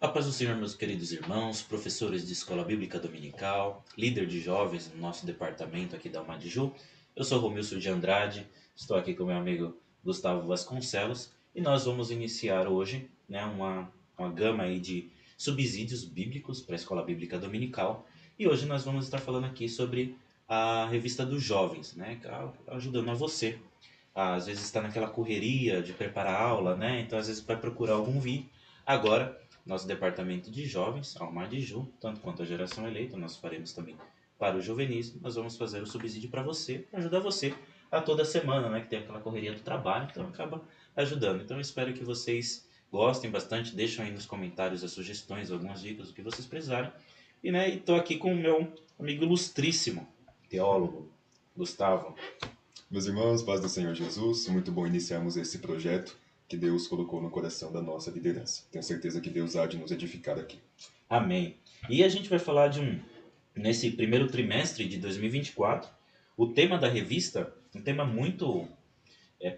A paz do Senhor, meus queridos irmãos, professores de escola bíblica dominical, líder de jovens no nosso departamento aqui da Amadiju. Eu sou Romilson de Andrade, estou aqui com meu amigo Gustavo Vasconcelos e nós vamos iniciar hoje uma gama aí de subsídios bíblicos para a escola bíblica dominical. E hoje nós vamos estar falando aqui sobre a revista dos jovens, né, ajudando a você. Às vezes está naquela correria de preparar a aula, né? Então às vezes vai procurar algum vídeo. Agora nosso departamento de jovens, a Almadiju, tanto quanto a geração eleita, nós faremos também para o juvenis, nós vamos fazer o subsídio para você, para ajudar você a toda semana, né, que tem aquela correria do trabalho, então acaba ajudando. Então eu espero que vocês gostem bastante, deixem aí nos comentários as sugestões, algumas dicas, o que vocês precisarem. E né, estou aqui com o meu amigo ilustríssimo, teólogo, Gustavo. Meus irmãos, paz do Senhor Jesus, muito bom iniciarmos esse projeto que Deus colocou no coração da nossa liderança. Tenho certeza que Deus há de nos edificar aqui. Amém. E a gente vai falar nesse primeiro trimestre de 2024, o tema da revista, um tema muito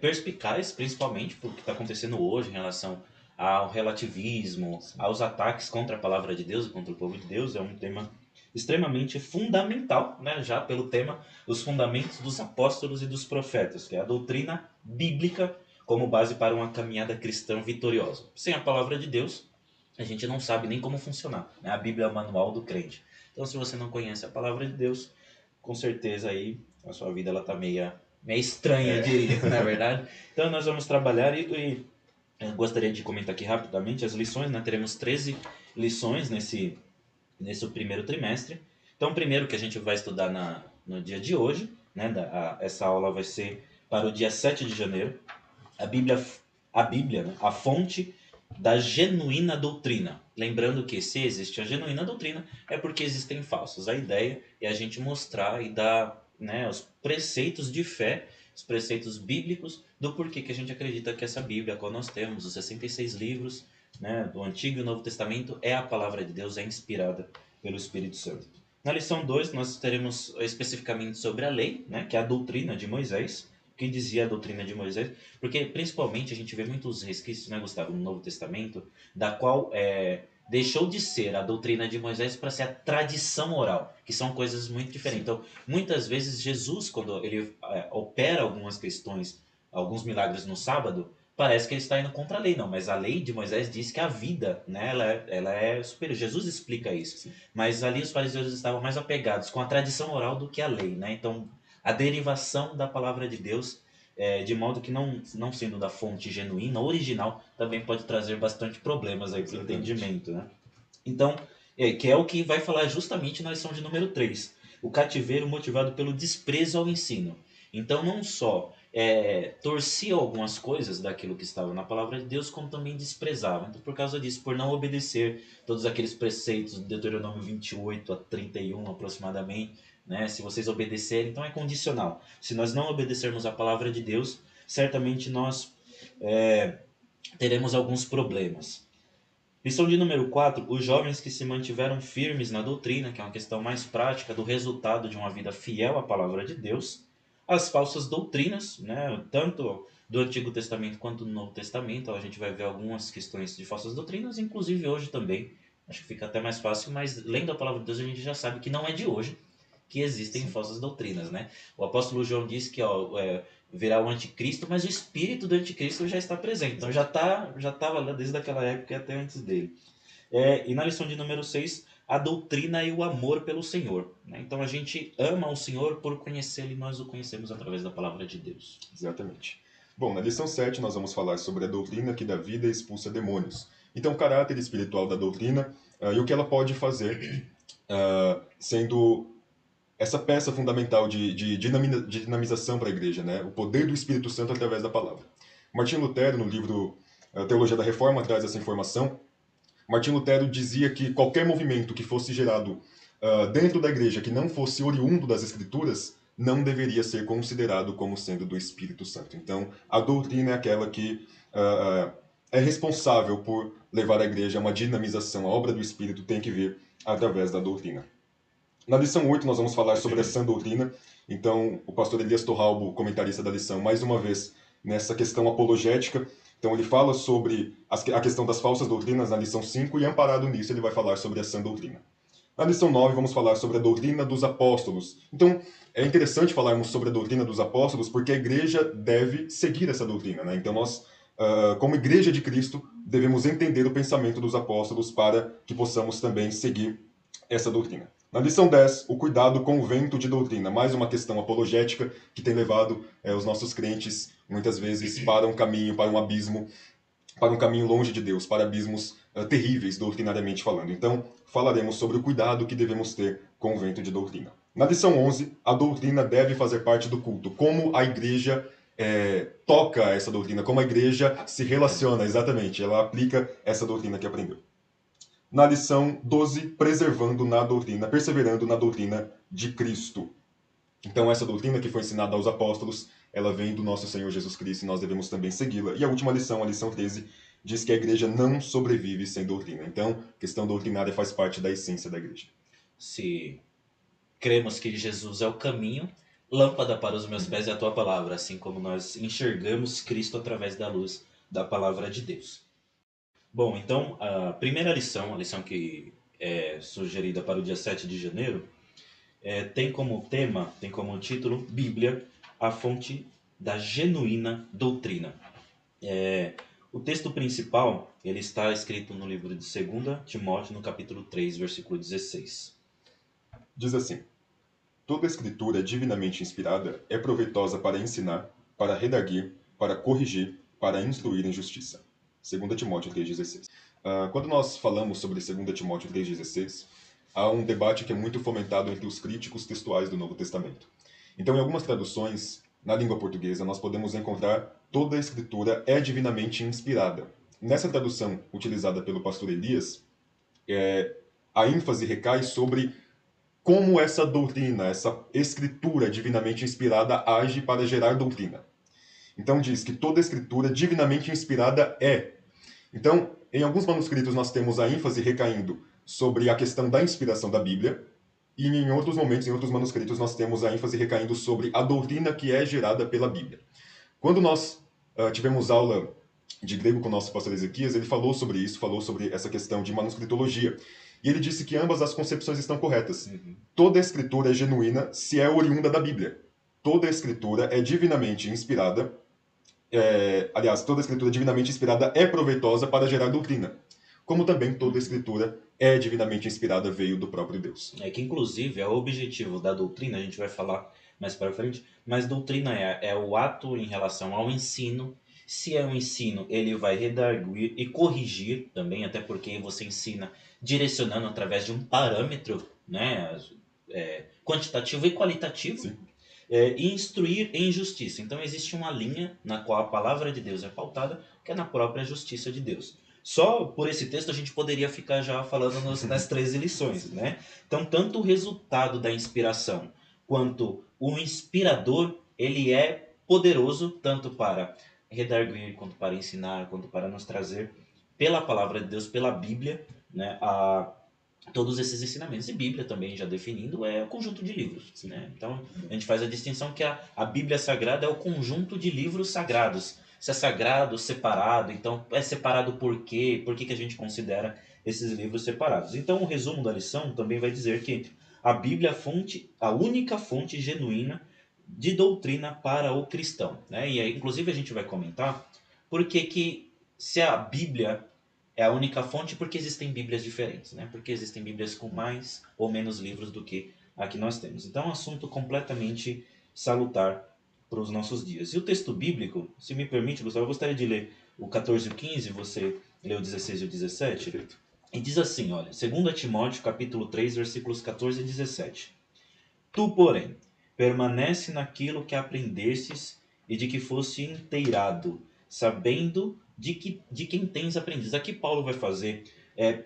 perspicaz, principalmente por o que está acontecendo hoje em relação ao relativismo, aos ataques contra a palavra de Deus e contra o povo de Deus. É um tema extremamente fundamental, né, já pelo tema os fundamentos dos apóstolos e dos profetas, que é a doutrina bíblica como base para uma caminhada cristã vitoriosa. Sem a palavra de Deus, a gente não sabe nem como funcionar, né? A Bíblia é o manual do crente. Então, se você não conhece a palavra de Deus, com certeza aí a sua vida ela tá meia estranha, eu diria, na verdade. Então, nós vamos trabalhar e eu gostaria de comentar aqui rapidamente as lições, né? Teremos 13 lições nesse primeiro trimestre. Então, primeiro que a gente vai estudar no dia de hoje, né? Essa aula vai ser para o dia 7 de janeiro. A Bíblia, a Bíblia, né? A fonte da genuína doutrina. Lembrando que se existe a genuína doutrina, é porque existem falsos. A ideia é a gente mostrar e dar, né, os preceitos de fé, os preceitos bíblicos do porquê que a gente acredita que essa Bíblia, qual nós temos, os 66 livros, né, do Antigo e Novo Testamento, é a palavra de Deus, é inspirada pelo Espírito Santo. Na lição 2, nós teremos especificamente sobre a lei, né, que é a doutrina de Moisés, que dizia a doutrina de Moisés, porque principalmente a gente vê muitos resquícios, né, Gustavo, no Novo Testamento, da qual deixou de ser a doutrina de Moisés para ser a tradição oral, que são coisas muito diferentes. Então, muitas vezes Jesus, quando ele opera algumas questões, alguns milagres no sábado, parece que ele está indo contra a lei, não, mas a lei de Moisés diz que a vida, né, ela é superior. Jesus explica isso. Sim. Mas ali os fariseus estavam mais apegados com a tradição oral do que a lei, né? Então, a derivação da palavra de Deus, de modo que não sendo da fonte genuína, original, também pode trazer bastante problemas aí para o entendimento, né? Então, que é o que vai falar justamente na lição de número 3, o cativeiro motivado pelo desprezo ao ensino. Então, não só torcia algumas coisas daquilo que estava na palavra de Deus, como também desprezava. Então, por causa disso, por não obedecer todos aqueles preceitos de Deuteronômio 28 a 31 aproximadamente, né? Se vocês obedecerem, então é condicional. Se nós não obedecermos a palavra de Deus, certamente nós teremos alguns problemas. Lição de número 4, os jovens que se mantiveram firmes na doutrina, que é uma questão mais prática do resultado de uma vida fiel à palavra de Deus. As falsas doutrinas, né, tanto do Antigo Testamento quanto do Novo Testamento, a gente vai ver algumas questões de falsas doutrinas, inclusive hoje também. Acho que fica até mais fácil, mas lendo a palavra de Deus a gente já sabe que não é de hoje que existem falsas doutrinas, né? O apóstolo João diz que virá o anticristo, mas o espírito do anticristo já está presente. Então já estava lá desde aquela época e até antes dele. E na lição de número 6, a doutrina e o amor pelo Senhor, né? Então a gente ama o Senhor por conhecê-lo e nós o conhecemos através da palavra de Deus. Exatamente. Bom, na lição 7 nós vamos falar sobre a doutrina que dá vida e expulsa demônios. Então, o caráter espiritual da doutrina e o que ela pode fazer, sendo essa peça fundamental de dinamização para a igreja, né? O poder do Espírito Santo através da palavra. Martinho Lutero, no livro Teologia da Reforma, traz essa informação. Martinho Lutero dizia que qualquer movimento que fosse gerado dentro da igreja que não fosse oriundo das Escrituras não deveria ser considerado como sendo do Espírito Santo. Então, a doutrina é aquela que é responsável por levar a igreja a uma dinamização. A obra do Espírito tem que vir através da doutrina. Na lição 8, nós vamos falar sobre a sã doutrina. Então, o pastor Elias Torralbo, comentarista da lição, mais uma vez, nessa questão apologética, Então ele fala sobre a questão das falsas doutrinas na lição 5 e amparado nisso ele vai falar sobre a sã doutrina. Na lição 9 vamos falar sobre a doutrina dos apóstolos. Então é interessante falarmos sobre a doutrina dos apóstolos porque a igreja deve seguir essa doutrina, né? Então nós, como igreja de Cristo, devemos entender o pensamento dos apóstolos para que possamos também seguir essa doutrina. Na lição 10, o cuidado com o vento de doutrina, mais uma questão apologética que tem levado os nossos crentes, muitas vezes, para um caminho, para um abismo, para um caminho longe de Deus, para abismos terríveis, doutrinariamente falando. Então, falaremos sobre o cuidado que devemos ter com o vento de doutrina. Na lição 11, a doutrina deve fazer parte do culto. Como a igreja toca essa doutrina, como a igreja se relaciona, exatamente, ela aplica essa doutrina que aprendeu. Na lição 12, perseverando na doutrina de Cristo. Então, essa doutrina que foi ensinada aos apóstolos, ela vem do nosso Senhor Jesus Cristo e nós devemos também segui-la. E a última lição, a lição 13, diz que a igreja não sobrevive sem doutrina. Então, a questão doutrinária faz parte da essência da igreja. Se cremos que Jesus é o caminho, lâmpada para os meus pés é a tua palavra, assim como nós enxergamos Cristo através da luz da palavra de Deus. Bom, então, a primeira lição, a lição que é sugerida para o dia 7 de janeiro, tem como tema, tem como título, Bíblia, a fonte da genuína doutrina. O texto principal, ele está escrito no livro de 2 Timóteo, no capítulo 3, versículo 16. Diz assim: toda escritura divinamente inspirada é proveitosa para ensinar, para redarguir, para corrigir, para instruir em justiça. 2 Timóteo 3,16. Quando nós falamos sobre 2 Timóteo 3,16, há um debate que é muito fomentado entre os críticos textuais do Novo Testamento. Então, em algumas traduções, na língua portuguesa, nós podemos encontrar toda a escritura é divinamente inspirada. Nessa tradução utilizada pelo pastor Elias, a ênfase recai sobre como essa doutrina, essa escritura divinamente inspirada age para gerar doutrina. Então diz que toda escritura divinamente inspirada é. Então, em alguns manuscritos nós temos a ênfase recaindo sobre a questão da inspiração da Bíblia, e em outros momentos, em outros manuscritos, nós temos a ênfase recaindo sobre a doutrina que é gerada pela Bíblia. Quando nós tivemos aula de grego com o nosso pastor Ezequias, ele falou sobre isso, falou sobre essa questão de manuscritologia. E ele disse que ambas as concepções estão corretas. Toda a escritura é genuína se é oriunda da Bíblia. Toda a escritura é divinamente inspirada. Aliás, toda a escritura divinamente inspirada é proveitosa para gerar doutrina. Como também toda a escritura é divinamente inspirada, veio do próprio Deus. Que inclusive é o objetivo da doutrina, a gente vai falar mais para frente, mas doutrina é o ato em relação ao ensino. Se é um ensino, ele vai redarguir e corrigir também, até porque você ensina direcionando através de um parâmetro, né, quantitativo e qualitativo. Sim. E instruir em justiça. Então existe uma linha na qual a palavra de Deus é pautada, que é na própria justiça de Deus. Só por esse texto a gente poderia ficar já falando nas 13 lições, né? Então tanto o resultado da inspiração quanto o inspirador, ele é poderoso tanto para redarguir, quanto para ensinar, quanto para nos trazer pela palavra de Deus, pela Bíblia, né, todos esses ensinamentos. E Bíblia também, já definindo, é o conjunto de livros. Né? Então, a gente faz a distinção que a Bíblia Sagrada é o conjunto de livros sagrados. Se é sagrado, separado, então é separado por quê? Por que a gente considera esses livros separados? Então, o resumo da lição também vai dizer que a Bíblia é a única fonte genuína de doutrina para o cristão. Né? E aí, inclusive, a gente vai comentar por que se a Bíblia é a única fonte, porque existem Bíblias diferentes, né? Porque existem Bíblias com mais ou menos livros do que a que nós temos. Então é um assunto completamente salutar para os nossos dias. E o texto bíblico, se me permite, Gustavo, eu gostaria de ler o 14 e o 15, você lê o 16 e o 17. Perfeito. E diz assim, olha, 2 Timóteo, capítulo 3, versículos 14 e 17. Tu, porém, permanece naquilo que aprendestes e de que foste inteirado, sabendo de quem tens aprendido. Aqui Paulo vai fazer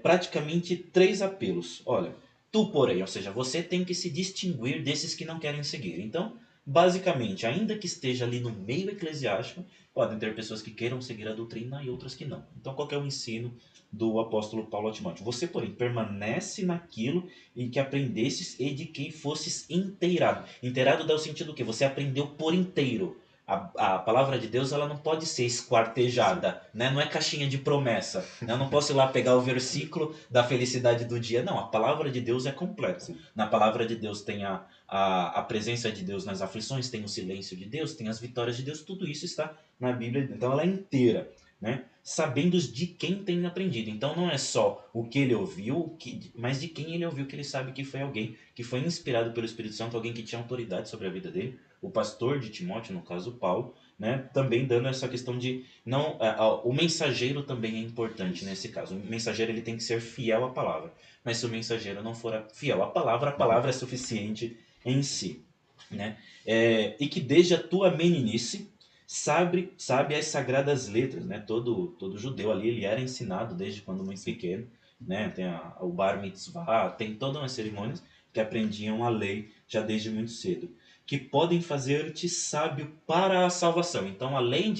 praticamente 3 apelos. Olha, tu, porém, ou seja, você tem que se distinguir desses que não querem seguir. Então, basicamente, ainda que esteja ali no meio eclesiástico, podem ter pessoas que queiram seguir a doutrina e outras que não. Então, qual que é o ensino do apóstolo Paulo a Timóteo? Você, porém, permanece naquilo em que aprendestes e de quem fostes inteirado. Inteirado dá o sentido que você aprendeu por inteiro. A palavra de Deus ela não pode ser esquartejada, né? Não é caixinha de promessa. Né? Eu não posso ir lá pegar o versículo da felicidade do dia. Não, a palavra de Deus é completa. Sim. Na palavra de Deus tem a presença de Deus nas aflições, tem o silêncio de Deus, tem as vitórias de Deus. Tudo isso está na Bíblia. Então ela é inteira. Né? Sabendo de quem tem aprendido. Então não é só o que ele ouviu, mas de quem ele ouviu, que ele sabe que foi alguém que foi inspirado pelo Espírito Santo, alguém que tinha autoridade sobre a vida dele. O pastor de Timóteo, no caso Paulo, né, também dando essa questão de não, o mensageiro também é importante nesse caso. O mensageiro ele tem que ser fiel à palavra, mas se o mensageiro não for fiel à palavra, a palavra é suficiente em si, né? E que desde a tua meninice sabe as sagradas letras, né? Todo judeu ali ele era ensinado desde quando muito pequeno, né? Tem o bar mitzvah, tem todas as cerimônias que aprendiam a lei já desde muito cedo, que podem fazer-te sábio para a salvação. Então, além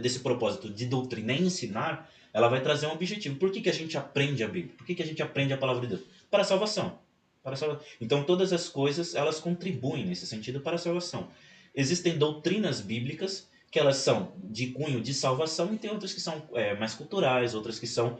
desse propósito de doutrina e ensinar, ela vai trazer um objetivo. Por que a gente aprende a Bíblia? Por que a gente aprende a palavra de Deus? Para a salvação. Para a salvação. Então, todas as coisas, elas contribuem nesse sentido para a salvação. Existem doutrinas bíblicas que elas são de cunho de salvação e tem outras que são mais culturais, outras que são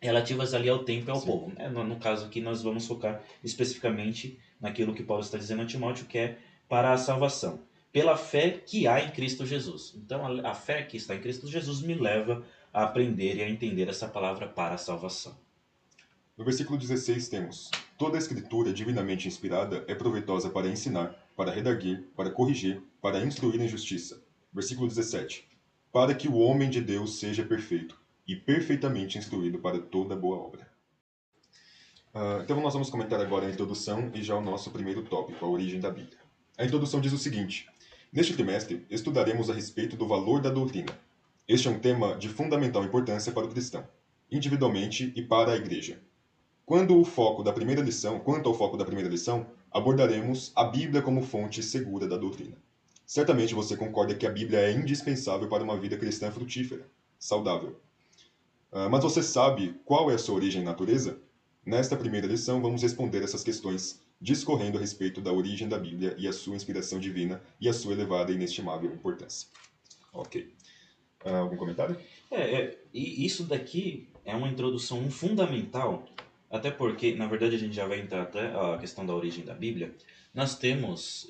relativas ali ao tempo e ao povo. No caso aqui, nós vamos focar especificamente naquilo que Paulo está dizendo a Timóteo, que é para a salvação, pela fé que há em Cristo Jesus. Então, a fé que está em Cristo Jesus me leva a aprender e a entender essa palavra para a salvação. No versículo 16 temos: toda a escritura divinamente inspirada é proveitosa para ensinar, para redarguir, para corrigir, para instruir em justiça. Versículo 17: para que o homem de Deus seja perfeito e perfeitamente instruído para toda boa obra. Então nós vamos comentar agora a introdução e já o nosso primeiro tópico, a origem da Bíblia. A introdução diz o seguinte: neste trimestre estudaremos a respeito do valor da doutrina. Este é um tema de fundamental importância para o cristão, individualmente e para a igreja. Quanto ao foco da primeira lição, abordaremos a Bíblia como fonte segura da doutrina. Certamente você concorda que a Bíblia é indispensável para uma vida cristã frutífera, saudável. Mas você sabe qual é a sua origem e natureza? Nesta primeira lição, vamos responder essas questões, discorrendo a respeito da origem da Bíblia e a sua inspiração divina e a sua elevada e inestimável importância. Ok. Algum comentário? E isso daqui é uma introdução fundamental, até porque, na verdade, a gente já vai entrar até a questão da origem da Bíblia. Nós temos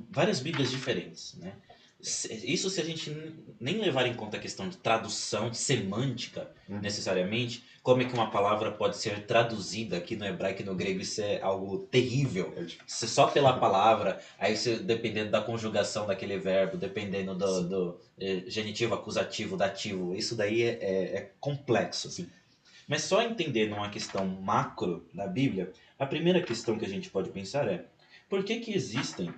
várias Bíblias diferentes, né? Isso se a gente nem levar em conta a questão de tradução, semântica, necessariamente, como é que uma palavra pode ser traduzida aqui no hebraico e no grego, isso é algo terrível. Só pela palavra, aí você, dependendo da conjugação daquele verbo, dependendo do genitivo, acusativo, dativo, isso daí é complexo. Sim. Mas só entendendo uma questão macro da Bíblia, a primeira questão que a gente pode pensar é: por que existem,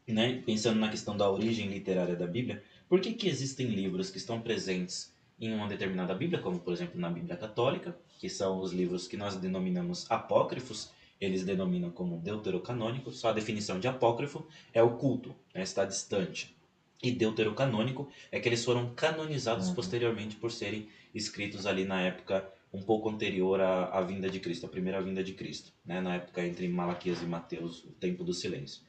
né, pensando na questão da origem literária da Bíblia, por que existem livros que estão presentes em uma determinada Bíblia, como por exemplo na Bíblia Católica, que são os livros que nós denominamos apócrifos, eles denominam como deuterocanônicos, só a definição de apócrifo é oculto, né, está distante. E deuterocanônico é que eles foram canonizados posteriormente por serem escritos ali na época um pouco anterior à vinda de Cristo, a primeira vinda de Cristo, né, na época entre Malaquias e Mateus, o tempo do silêncio.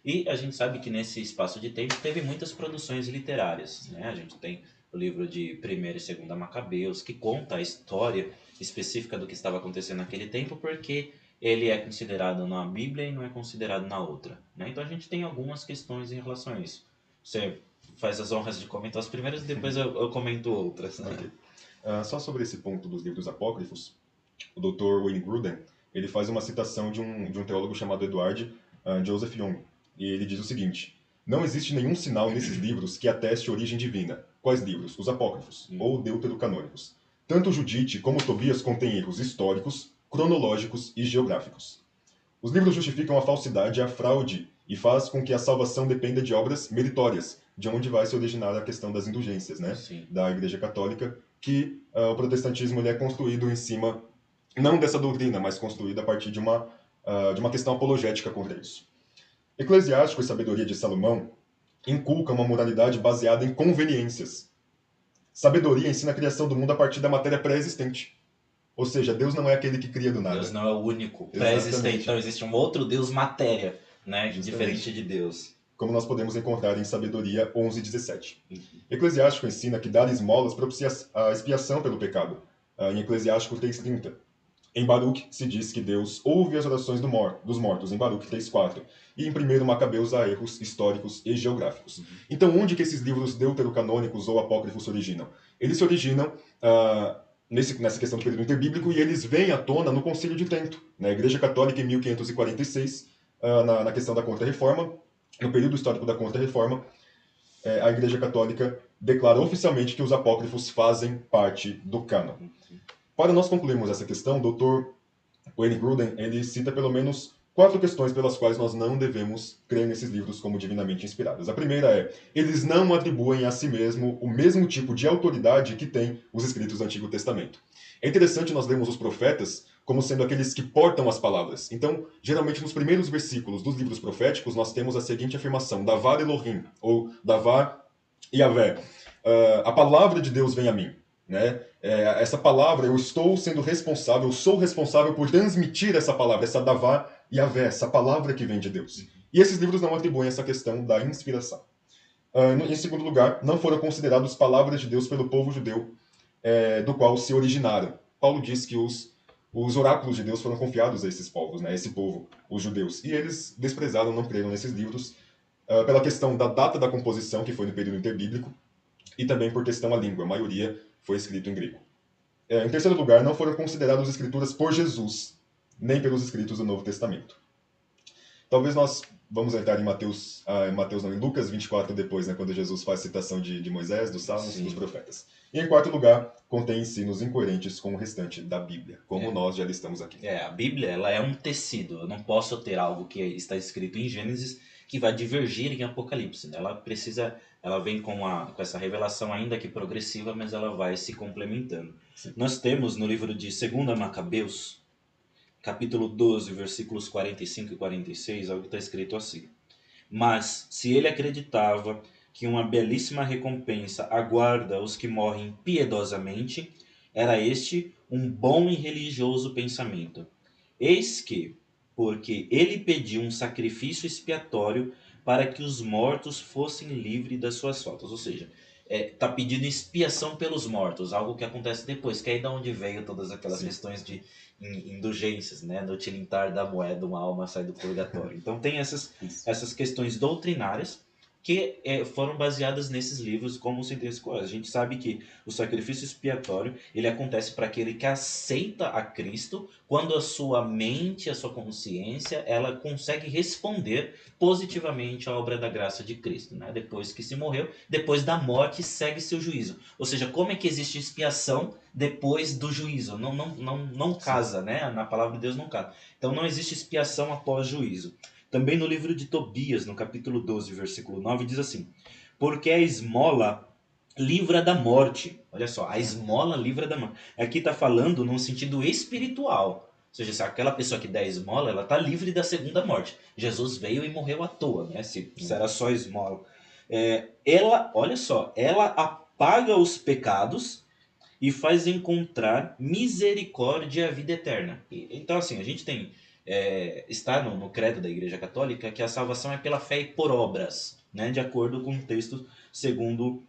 E a gente sabe que nesse espaço de tempo teve muitas produções literárias, né? A gente tem o livro de 1ª e 2ª Macabeus, que conta a história específica do que estava acontecendo naquele tempo, porque ele é considerado na Bíblia e não é considerado na outra, né? Então a gente tem algumas questões em relação a isso. Você faz as honras de comentar as primeiras e depois eu comento outras, né? Okay. Só sobre esse ponto dos livros apócrifos, o Dr. Wayne Grudem, ele faz uma citação de um teólogo chamado Edward Joseph Young. E ele diz o seguinte: não existe nenhum sinal nesses livros que ateste a origem divina. Quais livros? Os apócrifos, ou deuterocanônicos. Tanto Judite como Tobias contêm erros históricos, cronológicos e geográficos. Os livros justificam a falsidade e a fraude e faz com que a salvação dependa de obras meritórias, de onde vai se originar a questão das indulgências, né? Da Igreja Católica, que o protestantismo ele é construído em cima, não dessa doutrina, mas construído a partir de uma questão apologética contra isso. Eclesiástico e Sabedoria de Salomão inculca uma moralidade baseada em conveniências. Sabedoria ensina a criação do mundo a partir da matéria pré-existente. Ou seja, Deus não é aquele que cria do nada. Deus não é o único pré-existente. Então existe um outro Deus matéria, né? Diferente de Deus. como nós podemos encontrar em Sabedoria 11:17. Eclesiástico ensina que dar esmolas propicia a expiação pelo pecado, em Eclesiástico 3:30. Em Baruque se diz que Deus ouve as orações dos mortos, em Baruque 3:4. E em 1 Macabeus há erros históricos e geográficos. Então, onde que esses livros deuterocanônicos ou apócrifos se originam? Eles se originam nessa questão do período interbíblico e eles vêm à tona no Concílio de Trento, na Igreja Católica em 1546, na questão da Contra-Reforma, no período histórico da Contra-Reforma, a Igreja Católica declara oficialmente que os apócrifos fazem parte do cânon. Para nós concluirmos essa questão, o Dr. Wayne Grudem, ele cita pelo menos 4 questões pelas quais nós não devemos crer nesses livros como divinamente inspirados. A primeira é, eles não atribuem a si mesmo o mesmo tipo de autoridade que tem os escritos do Antigo Testamento. É interessante nós lermos os profetas como sendo aqueles que portam as palavras. Então, geralmente nos primeiros versículos dos livros proféticos, nós temos a seguinte afirmação, Davar Elohim, ou Davar Yahvé. A palavra de Deus vem a mim. Né? Essa palavra, eu estou sendo responsável, eu sou responsável por transmitir essa palavra, essa Davá Yahvé, essa palavra que vem de Deus. E esses livros não atribuem essa questão da inspiração. Em segundo lugar, não foram considerados palavras de Deus pelo povo judeu, do qual se originaram. Paulo diz que os oráculos de Deus foram confiados a esses povos, né? A esse povo, os judeus. E eles desprezaram, não creram nesses livros, pela questão da data da composição, que foi no período interbíblico, e também por questão da língua. A maioria foi escrito em grego. Em terceiro lugar, não foram consideradas escrituras por Jesus, nem pelos escritos do Novo Testamento. Talvez nós vamos entrar em Lucas 24 depois, né, quando Jesus faz citação de Moisés, dos Salmos e dos profetas. E em quarto lugar, contém ensinos incoerentes com o restante da Bíblia, como nós já listamos aqui. A Bíblia ela é um tecido. Eu não posso ter algo que está escrito em Gênesis que vai divergir em Apocalipse. Né? Ela vem com essa revelação ainda que progressiva, mas ela vai se complementando. Sim. Nós temos no livro de 2 Macabeus, capítulo 12, versículos 45 e 46, algo que está escrito assim. Mas, se ele acreditava que uma belíssima recompensa aguarda os que morrem piedosamente, era este um bom e religioso pensamento. Eis que, porque ele pediu um sacrifício expiatório para que os mortos fossem livres das suas faltas. Ou seja, está pedindo expiação pelos mortos, algo que acontece depois, que é aí de onde veio todas aquelas questões de indulgências, né? No tilintar da moeda, uma alma sai do purgatório. Então tem essas questões doutrinárias que foram baseadas nesses livros como sentença escolares. A gente sabe que o sacrifício expiatório ele acontece para aquele que aceita a Cristo quando a sua mente, a sua consciência, ela consegue responder positivamente à obra da graça de Cristo. Né? Depois que se morreu, depois da morte segue-se o juízo. Ou seja, como é que existe expiação depois do juízo? Não casa, né? Na palavra de Deus não casa. Então não existe expiação após juízo. Também no livro de Tobias, no capítulo 12, versículo 9, diz assim: porque a esmola livra da morte. Olha só, a esmola livra da morte. Aqui está falando num sentido espiritual. Ou seja, se aquela pessoa que der esmola, ela está livre da segunda morte. Jesus veio e morreu à toa, né? Se era só esmola. Olha só, ela apaga os pecados e faz encontrar misericórdia e a vida eterna. Então, assim, a gente tem... está no credo da Igreja Católica que a salvação é pela fé e por obras, né? De acordo com o texto segundo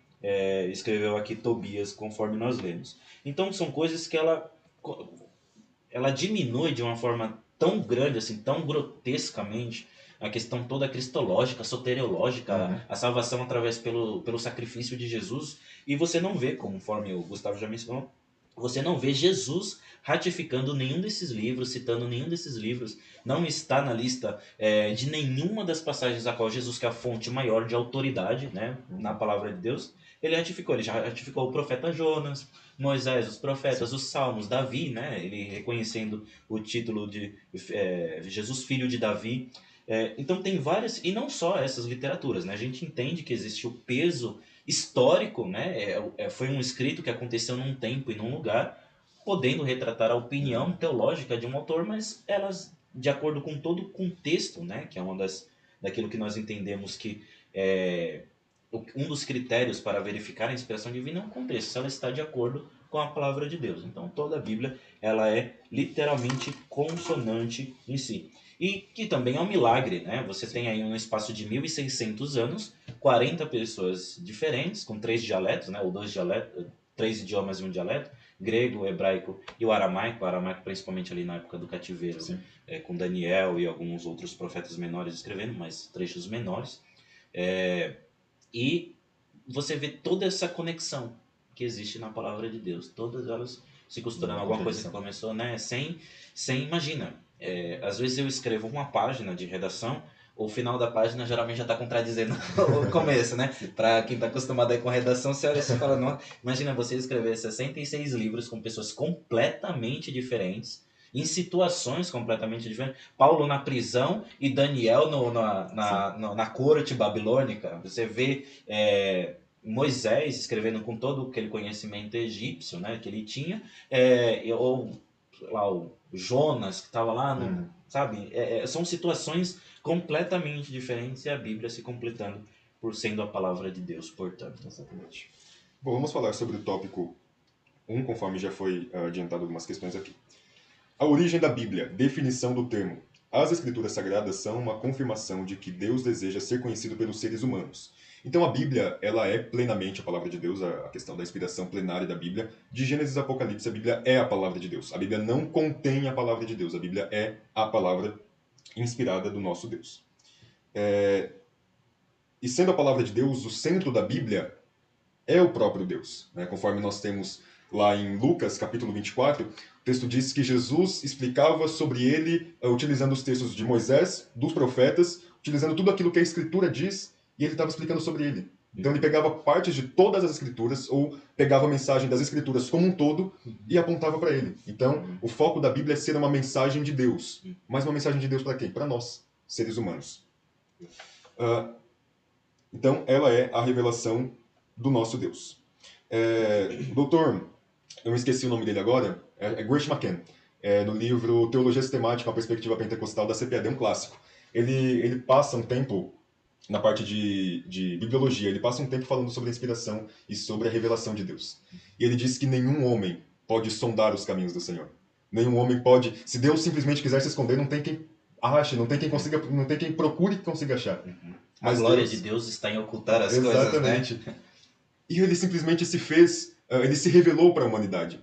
escreveu aqui Tobias, conforme nós lemos. Então são coisas que ela diminui de uma forma tão grande, assim, tão grotescamente a questão toda cristológica, soteriológica, a salvação através pelo sacrifício de Jesus, e você não vê, conforme o Gustavo já mencionou, você não vê Jesus ratificando nenhum desses livros, citando nenhum desses livros, não está na lista de nenhuma das passagens a qual Jesus, que é a fonte maior de autoridade, né, na palavra de Deus, ele já ratificou o profeta Jonas, Moisés, os profetas, os salmos, Davi, né, ele reconhecendo o título de Jesus, filho de Davi. Então tem várias, e não só essas literaturas, né, a gente entende que existe o peso histórico, né? Foi um escrito que aconteceu num tempo e num lugar, podendo retratar a opinião teológica de um autor, mas elas, de acordo com todo o contexto, né? Que é daquilo que nós entendemos que um dos critérios para verificar a inspiração divina é o contexto, se ela está de acordo com a palavra de Deus. Então toda a Bíblia ela é literalmente consonante em si. E que também é um milagre, né? Você tem aí um espaço de 1.600 anos, 40 pessoas diferentes, com 3 dialetos, né? Ou 2 dialetos, 3 idiomas e um dialeto, grego, o hebraico e o aramaico principalmente ali na época do cativeiro, com Daniel e alguns outros profetas menores escrevendo, mas trechos menores. E você vê toda essa conexão que existe na palavra de Deus, todas elas se costurando, alguma coisa que começou, né, sem imagina, às vezes eu escrevo uma página de redação, o final da página geralmente já está contradizendo o começo, né? Para quem está acostumado aí com redação, você olha e você fala, não, imagina você escrever 66 livros com pessoas completamente diferentes, em situações completamente diferentes. Paulo na prisão e Daniel na corte babilônica. Você vê Moisés escrevendo com todo aquele conhecimento egípcio, né, que ele tinha, ou lá, o Jonas que estava lá, sabe? São situações completamente diferentes e a Bíblia se completando por sendo a palavra de Deus, portanto. Exatamente. Bom, vamos falar sobre o tópico 1, conforme já foi adiantado algumas questões aqui. A origem da Bíblia, definição do termo. As Escrituras Sagradas são uma confirmação de que Deus deseja ser conhecido pelos seres humanos. Então a Bíblia, ela é plenamente a palavra de Deus, a questão da inspiração plenária da Bíblia. De Gênesis a Apocalipse, a Bíblia é a palavra de Deus. A Bíblia não contém a palavra de Deus, a Bíblia é a palavra inspirada do nosso Deus. E sendo a palavra de Deus, o centro da Bíblia é o próprio Deus. Né? Conforme nós temos lá em Lucas, capítulo 24, o texto diz que Jesus explicava sobre ele, utilizando os textos de Moisés, dos profetas, utilizando tudo aquilo que a Escritura diz, e ele estava explicando sobre ele. Então ele pegava partes de todas as Escrituras, ou pegava a mensagem das Escrituras como um todo, e apontava para ele. Então, o foco da Bíblia é ser uma mensagem de Deus. Mas uma mensagem de Deus para quem? Para nós, seres humanos. Então, ela é a revelação do nosso Deus. O doutor, eu me esqueci o nome dele agora, é Grant McCann, no livro Teologia Sistemática, uma perspectiva pentecostal da CPAD, um clássico. Ele passa um tempo, na parte de bibliologia, ele passa um tempo falando sobre a inspiração e sobre a revelação de Deus. E ele diz que nenhum homem pode sondar os caminhos do Senhor. Nenhum homem pode, se Deus simplesmente quiser se esconder, não tem quem ache, não tem quem consiga, não tem quem procure que consiga achar. Mas a glória de Deus está em ocultar as coisas, né? Exatamente. E ele simplesmente se fez, ele se revelou para a humanidade,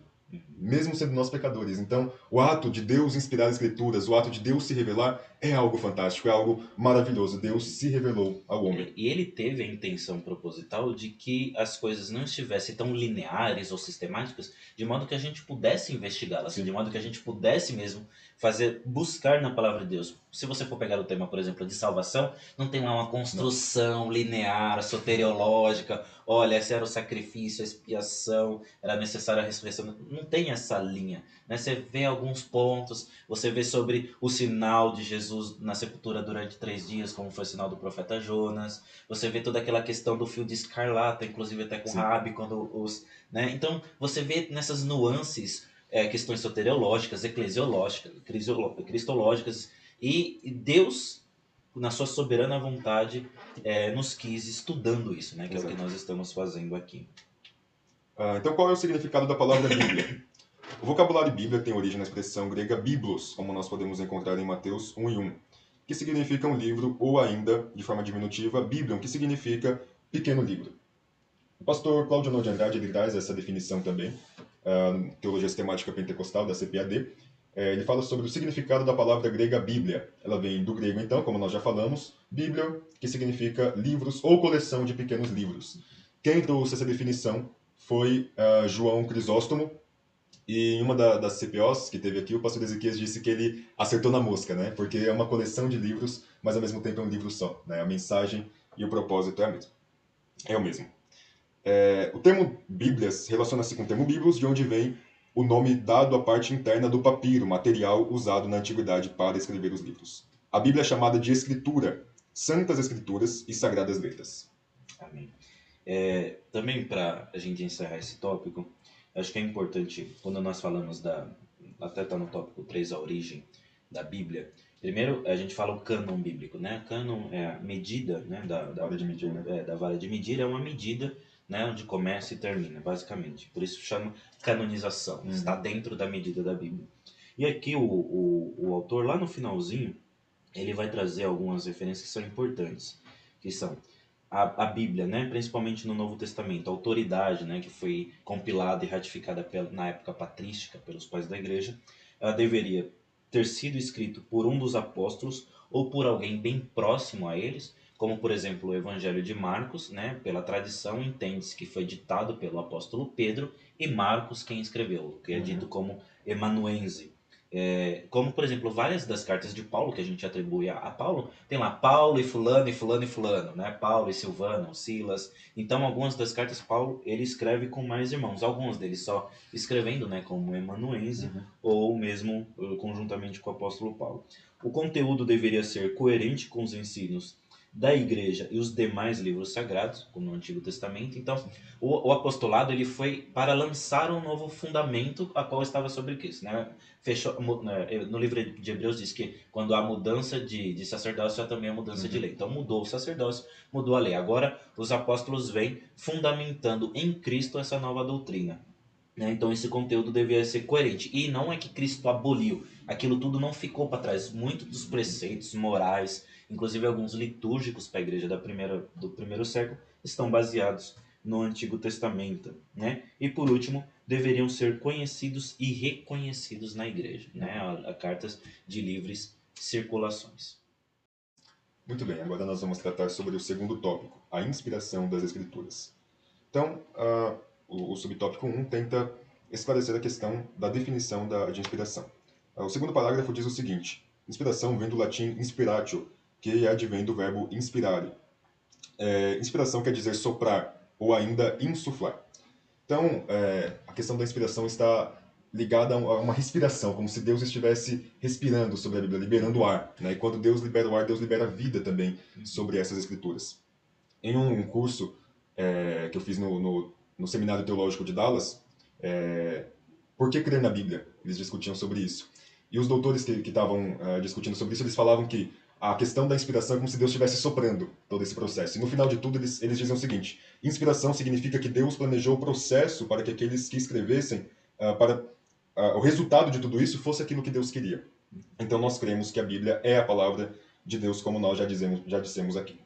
mesmo sendo nós pecadores. Então, o ato de Deus inspirar as Escrituras, o ato de Deus se revelar, é algo fantástico, é algo maravilhoso. Deus se revelou ao homem. E ele teve a intenção proposital de que as coisas não estivessem tão lineares ou sistemáticas, de modo que a gente pudesse investigá-las, de modo que a gente pudesse mesmo buscar na palavra de Deus. Se você for pegar o tema, por exemplo, de salvação, não tem lá uma construção linear, soteriológica, olha, esse era o sacrifício, a expiação, era necessária a ressurreição. Não tem essa linha, né? Você vê alguns pontos, você vê sobre o sinal de Jesus na sepultura durante 3 dias, como foi o sinal do profeta Jonas. Você vê toda aquela questão do fio de escarlata, inclusive até com Rabi, quando né? Então, você vê nessas nuances questões soteriológicas, eclesiológicas, cristológicas, e Deus, na sua soberana vontade, nos quis estudando isso, né? Que Exato. É o que nós estamos fazendo aqui. Então, qual é o significado da palavra Bíblia? O vocabulário Bíblia tem origem na expressão grega biblos, como nós podemos encontrar em Mateus 1:1, que significa um livro, ou ainda, de forma diminutiva, Biblion, que significa pequeno livro. O pastor Cláudio Novo de Andrade ele traz essa definição também, Teologia Sistemática Pentecostal, da CPAD. Ele fala sobre o significado da palavra grega Bíblia. Ela vem do grego, então, como nós já falamos, Biblion, que significa livros ou coleção de pequenos livros. Quem trouxe essa definição foi João Crisóstomo, e em uma das CPOs que teve aqui, o pastor Ezequias disse que ele acertou na mosca, né? Porque é uma coleção de livros, mas ao mesmo tempo é um livro só, né? A mensagem e o propósito é o mesmo. O termo Bíblias relaciona-se com o termo Biblos, de onde vem o nome dado à parte interna do papiro, material usado na antiguidade para escrever os livros. A Bíblia é chamada de Escritura, Santas Escrituras e Sagradas Letras. Amém. Também para a gente encerrar esse tópico, acho que é importante, quando nós falamos até está no tópico 3, a origem da Bíblia. Primeiro, a gente fala o cânon bíblico, né? Cânon é a medida, né, da vara de medir, é uma medida né, onde começa e termina, basicamente. Por isso chama canonização, está dentro da medida da Bíblia. E aqui o autor, lá no finalzinho, ele vai trazer algumas referências que são importantes, que são a Bíblia, né, principalmente no Novo Testamento, a autoridade, né, que foi compilada e ratificada na época patrística pelos pais da igreja, ela deveria ter sido escrito por um dos apóstolos ou por alguém bem próximo a eles, como por exemplo o Evangelho de Marcos, né, pela tradição entende-se que foi ditado pelo apóstolo Pedro e Marcos quem escreveu, que é dito como emanuense. Como, por exemplo, várias das cartas de Paulo que a gente atribui a Paulo, tem lá Paulo e fulano e fulano e fulano, né? Paulo e Silvano, Silas. Então, algumas das cartas Paulo, ele escreve com mais irmãos. Alguns deles só escrevendo, né, como emanuense, ou mesmo conjuntamente com o apóstolo Paulo. O conteúdo deveria ser coerente com os ensinos da igreja e os demais livros sagrados, como no Antigo Testamento. Então, o apostolado ele foi para lançar um novo fundamento a qual estava sobre Cristo, né? No livro de Hebreus diz que quando há mudança de sacerdócio, há também a mudança de lei. Então mudou o sacerdócio, mudou a lei. Agora os apóstolos vêm fundamentando em Cristo essa nova doutrina. Né? Então esse conteúdo deveria ser coerente. E não é que Cristo aboliu. Aquilo tudo não ficou para trás. Muitos dos preceitos morais, inclusive alguns litúrgicos para a igreja do primeiro século, estão baseados no Antigo Testamento. Né? E por último, deveriam ser conhecidos e reconhecidos na igreja. Né? A cartas de livres circulações. Muito bem, agora nós vamos tratar sobre o segundo tópico, a inspiração das Escrituras. Então, o subtópico 1 tenta esclarecer a questão da definição de inspiração. O segundo parágrafo diz o seguinte: inspiração vem do latim inspiratio, que advém do verbo inspirare. Inspiração quer dizer soprar ou ainda insuflar. Então, a questão da inspiração está ligada a uma respiração, como se Deus estivesse respirando sobre a Bíblia, liberando ar. Né? E quando Deus libera o ar, Deus libera a vida também sobre essas escrituras. Em um curso que eu fiz no Seminário Teológico de Dallas, por que crer na Bíblia? Eles discutiam sobre isso. E os doutores que estavam discutindo sobre isso, eles falavam que a questão da inspiração é como se Deus estivesse soprando todo esse processo. E no final de tudo, eles dizem o seguinte: inspiração significa que Deus planejou o processo para que aqueles que escrevessem, o resultado de tudo isso fosse aquilo que Deus queria. Então nós cremos que a Bíblia é a palavra de Deus, como nós já dissemos aqui.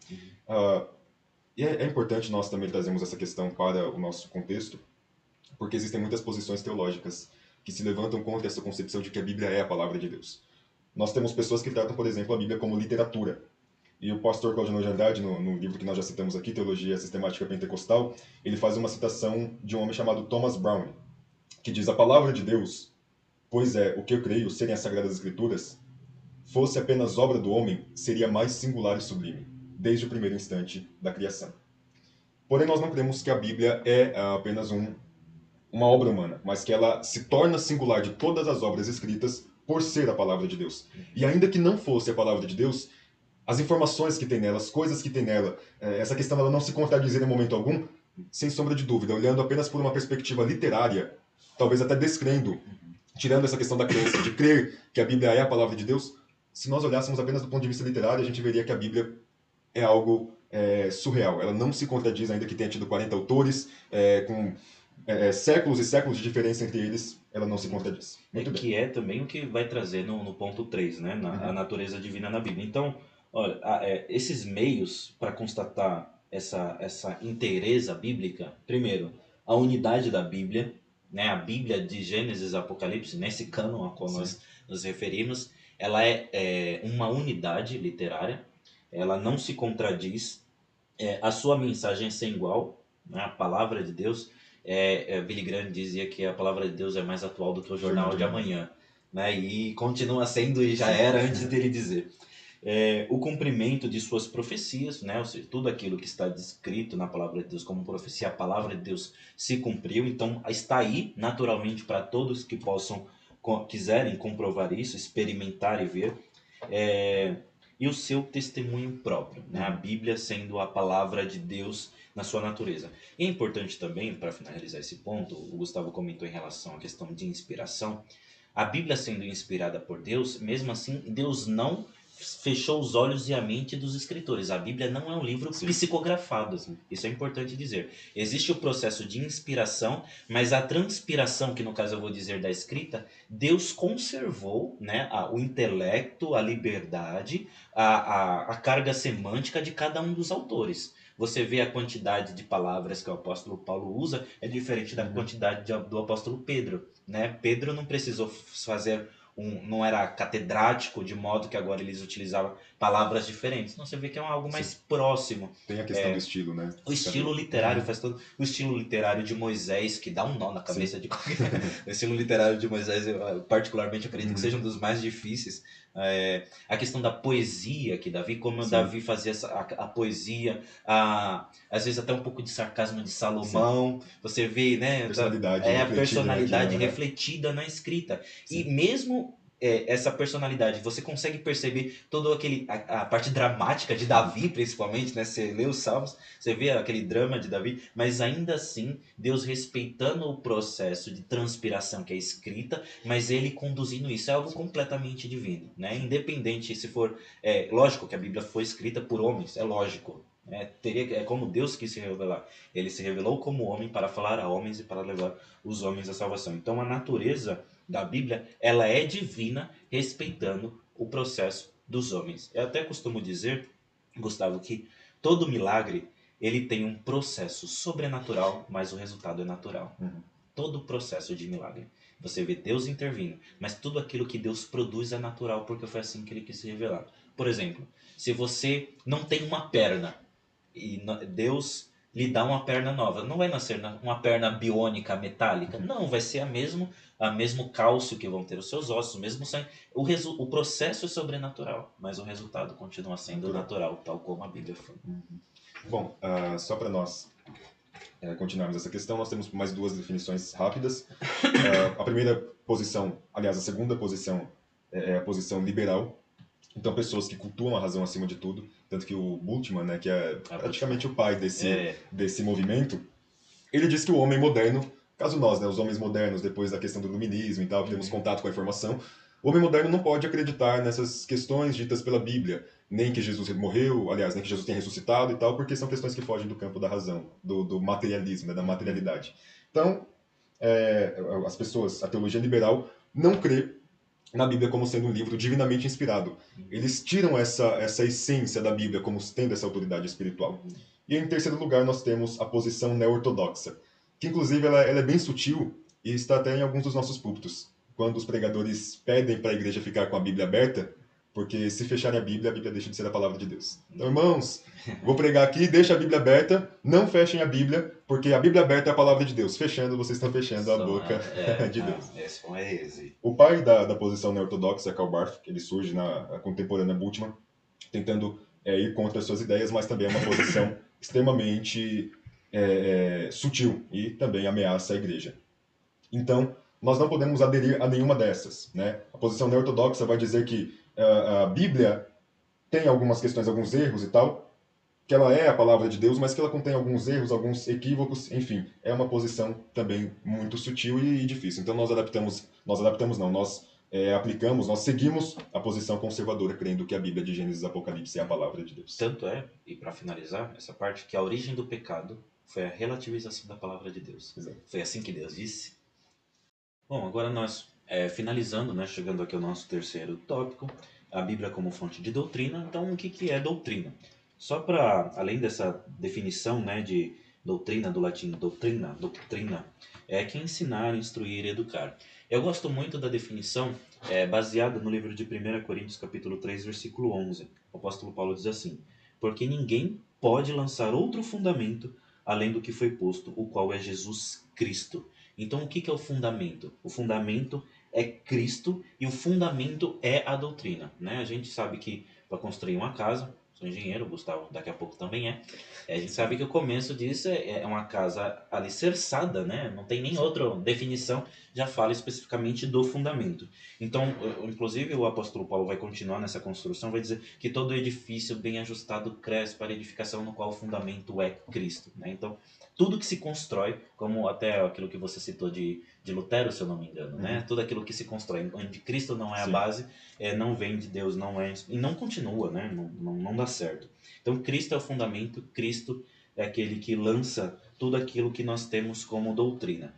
E é importante nós também trazermos essa questão para o nosso contexto, porque existem muitas posições teológicas que se levantam contra essa concepção de que a Bíblia é a palavra de Deus. Nós temos pessoas que tratam, por exemplo, a Bíblia como literatura. E o pastor Claudionor de Andrade, no livro que nós já citamos aqui, Teologia Sistemática Pentecostal, ele faz uma citação de um homem chamado Thomas Browne, que diz: a palavra de Deus, pois é o que eu creio serem as Sagradas Escrituras, fosse apenas obra do homem, seria mais singular e sublime, desde o primeiro instante da criação. Porém, nós não cremos que a Bíblia é apenas uma obra humana, mas que ela se torna singular de todas as obras escritas por ser a palavra de Deus. E ainda que não fosse a palavra de Deus, as informações que tem nela, as coisas que tem nela, essa questão ela não se contradizer em momento algum, sem sombra de dúvida, olhando apenas por uma perspectiva literária, talvez até descrendo, tirando essa questão da crença, de crer que a Bíblia é a palavra de Deus, se nós olhássemos apenas do ponto de vista literário, a gente veria que a Bíblia é algo surreal. Ela não se contradiz, ainda que tenha tido 40 autores, com séculos e séculos de diferença entre eles, ela não se contradiz. Muito bem. Que é também o que vai trazer no ponto 3, né? A natureza divina na Bíblia. Então, olha, esses meios para constatar essa inteireza bíblica, primeiro, a unidade da Bíblia, né? A Bíblia de Gênesis a Apocalipse, nesse cânon a qual nós nos referimos, ela é uma unidade literária, ela não se contradiz, a sua mensagem é sem igual, né? A palavra de Deus, Billy Graham dizia que a palavra de Deus é mais atual do que o jornal de amanhã, né? E continua sendo, e já era antes dele dizer. O cumprimento de suas profecias, né? Ou seja, tudo aquilo que está descrito na palavra de Deus como profecia, a palavra de Deus se cumpriu, então está aí naturalmente para todos que quiserem comprovar isso, experimentar e ver. E o seu testemunho próprio, né? A Bíblia sendo a palavra de Deus na sua natureza. E é importante também, para finalizar esse ponto, o Gustavo comentou em relação à questão de inspiração, a Bíblia sendo inspirada por Deus, mesmo assim, Deus não fechou os olhos e a mente dos escritores. A Bíblia não é um livro psicografado. Isso é importante dizer. Existe o processo de inspiração, mas a transpiração, que no caso eu vou dizer da escrita, Deus conservou, né, o intelecto, a liberdade, a carga semântica de cada um dos autores. Você vê a quantidade de palavras que o apóstolo Paulo usa é diferente da quantidade do apóstolo Pedro, né? Pedro não precisou fazer não era catedrático de modo que agora eles utilizavam palavras diferentes. Não, você vê que é algo mais próximo. Tem a questão do estilo, né? O estilo literário faz todo. O estilo literário de Moisés, que dá um nó na cabeça de qualquer. O estilo literário de Moisés, eu particularmente acredito que seja um dos mais difíceis. A questão da poesia que Davi, como Davi fazia a poesia, às vezes até um pouco de sarcasmo de Salomão. Você vê, né? A personalidade refletida na escrita. E mesmo essa personalidade, você consegue perceber toda a parte dramática de Davi, principalmente, né? Você lê os Salmos, você vê aquele drama de Davi, mas ainda assim, Deus respeitando o processo de transpiração que é escrita, mas ele conduzindo isso, é algo completamente divino, né? Independente se for... lógico que a Bíblia foi escrita por homens, é lógico. É como Deus quis se revelar. Ele se revelou como homem para falar a homens e para levar os homens à salvação. Então a natureza da Bíblia, ela é divina, respeitando o processo dos homens. Eu até costumo dizer, Gustavo, que todo milagre, ele tem um processo sobrenatural, mas o resultado é natural. Todo processo de milagre. Você vê Deus intervindo, mas tudo aquilo que Deus produz é natural, porque foi assim que ele quis se revelar. Por exemplo, se você não tem uma perna, e Deus lhe dá uma perna nova. Não vai nascer uma perna biônica, metálica. Não, vai ser a mesmo cálcio que vão ter os seus ossos, o mesmo sangue. O processo é sobrenatural, mas o resultado continua sendo natural, tal como a Bíblia foi. Bom, só para nós continuarmos essa questão, nós temos mais duas definições rápidas. A primeira posição, aliás, a segunda posição é a posição liberal. Então, pessoas que cultuam a razão acima de tudo, tanto que o Bultmann, né, que é praticamente o pai desse movimento, ele diz que o homem moderno, caso nós, né, os homens modernos, depois da questão do iluminismo e tal, que temos contato com a informação, o homem moderno não pode acreditar nessas questões ditas pela Bíblia, nem que Jesus morreu, aliás, nem que Jesus tenha ressuscitado e tal, porque são questões que fogem do campo da razão, do materialismo, né, da materialidade. Então, as pessoas, a teologia liberal, não crê na Bíblia como sendo um livro divinamente inspirado. Eles tiram essa essência da Bíblia como tendo essa autoridade espiritual. E em terceiro lugar nós temos a posição neo-ortodoxa, que inclusive ela é bem sutil e está até em alguns dos nossos púlpitos. Quando os pregadores pedem para a igreja ficar com a Bíblia aberta, porque se fecharem a Bíblia deixa de ser a palavra de Deus. Então, irmãos, vou pregar aqui, deixa a Bíblia aberta, não fechem a Bíblia, porque a Bíblia aberta é a palavra de Deus. Fechando, vocês estão fechando a boca de Deus. Esse é um herese. O pai da posição neo-ortodoxa é Karl Barth, ele surge na contemporânea Bultmann, tentando ir contra as suas ideias, mas também é uma posição extremamente sutil e também ameaça a igreja. Então, nós não podemos aderir a nenhuma dessas, né? A posição neo-ortodoxa vai dizer que a Bíblia tem algumas questões, alguns erros e tal, que ela é a palavra de Deus, mas que ela contém alguns erros, alguns equívocos, enfim, é uma posição também muito sutil e difícil. Então nós aplicamos, nós seguimos a posição conservadora, crendo que a Bíblia de Gênesis e Apocalipse é a palavra de Deus. Tanto e para finalizar essa parte, que a origem do pecado foi a relativização da palavra de Deus. Exato. Foi assim que Deus disse. Bom, agora nós, finalizando, né, chegando aqui ao nosso terceiro tópico, a Bíblia como fonte de doutrina. Então, o que é doutrina? Só para, além dessa definição, né, de doutrina, do latim doutrina, é que ensinar, instruir e educar. Eu gosto muito da definição baseada no livro de 1 Coríntios capítulo 3, versículo 11. O apóstolo Paulo diz assim: porque ninguém pode lançar outro fundamento além do que foi posto, o qual é Jesus Cristo. Então, o que é o fundamento? O fundamento é Cristo e o fundamento é a doutrina, né? A gente sabe que para construir uma casa, sou engenheiro, o Gustavo daqui a pouco também é. A gente sabe que o começo disso é uma casa alicerçada, né? Não tem nem outra definição, já fala especificamente do fundamento. Então, inclusive, o apóstolo Paulo vai continuar nessa construção, vai dizer que todo edifício bem ajustado cresce para a edificação no qual o fundamento é Cristo, né? Então, tudo que se constrói, como até aquilo que você citou de Lutero, se eu não me engano, né? Tudo aquilo que se constrói, onde Cristo não é a Sim. base, não vem de Deus, não é, e não continua, né? Não dá certo. Então, Cristo é o fundamento, Cristo é aquele que lança tudo aquilo que nós temos como doutrina.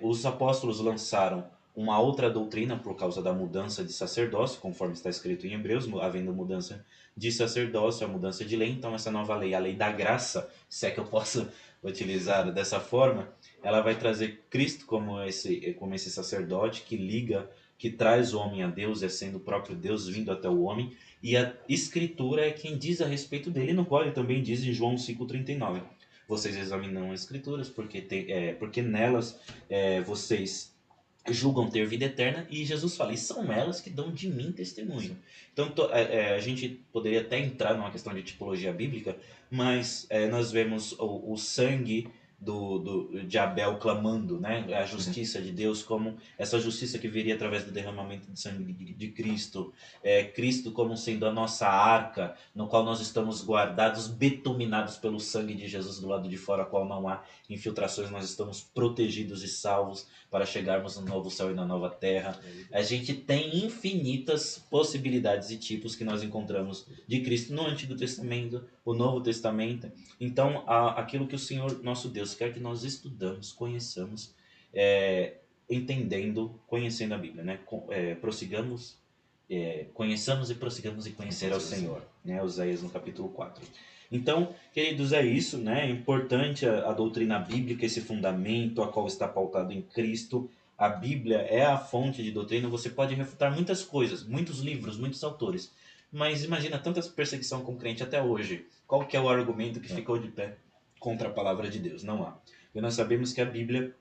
Os apóstolos lançaram uma outra doutrina por causa da mudança de sacerdócio, conforme está escrito em Hebreus, havendo mudança de sacerdócio, a mudança de lei. Então, essa nova lei, a lei da graça, se é que eu posso utilizar dessa forma, ela vai trazer Cristo como esse sacerdote que liga, que traz o homem a Deus, sendo o próprio Deus vindo até o homem. E a Escritura é quem diz a respeito dele, no qual ele também diz em João 5,39. Vocês examinam as Escrituras, porque nelas vocês julgam ter vida eterna, e Jesus fala, e são elas que dão de mim testemunho. Então, a gente poderia até entrar numa questão de tipologia bíblica, mas nós vemos o sangue de Abel clamando, né? A justiça de Deus como essa justiça que viria através do derramamento de sangue de Cristo. Cristo como sendo a nossa arca, no qual nós estamos guardados, betominados pelo sangue de Jesus do lado de fora, qual não há infiltrações, nós estamos protegidos e salvos para chegarmos no novo céu e na nova terra. A gente tem infinitas possibilidades e tipos que nós encontramos de Cristo no Antigo Testamento, o Novo Testamento. Então, aquilo que o Senhor nosso Deus quer que nós estudamos, conheçamos, entendendo, conhecendo a Bíblia, né? Prossigamos, conheçamos e prossigamos em conhecer ao Senhor, né? Oséias no capítulo 4. Então, queridos, é isso, né? É importante a doutrina bíblica, esse fundamento a qual está pautado em Cristo. A Bíblia é a fonte de doutrina. Você pode refutar muitas coisas, muitos livros, muitos autores. Mas imagina tanta perseguição com crente até hoje. Qual que é o argumento que ficou de pé contra a palavra de Deus? Não há. E nós sabemos que a Bíblia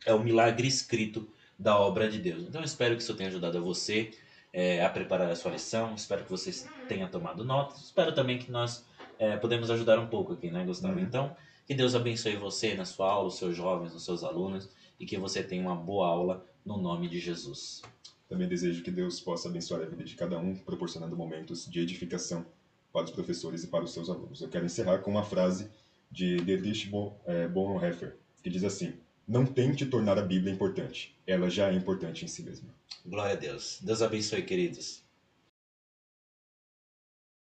é o milagre escrito da obra de Deus. Então eu espero que isso tenha ajudado a você a preparar a sua lição. Espero que você tenha tomado notas. Espero também que nós podemos ajudar um pouco aqui, né, Gustavo? Então, que Deus abençoe você na sua aula, os seus jovens, os seus alunos, e que você tenha uma boa aula no nome de Jesus. Também desejo que Deus possa abençoar a vida de cada um, proporcionando momentos de edificação para os professores e para os seus alunos. Eu quero encerrar com uma frase de Dietrich Bonhoeffer, que diz assim: não tente tornar a Bíblia importante, ela já é importante em si mesma. Glória a Deus. Deus abençoe, queridos.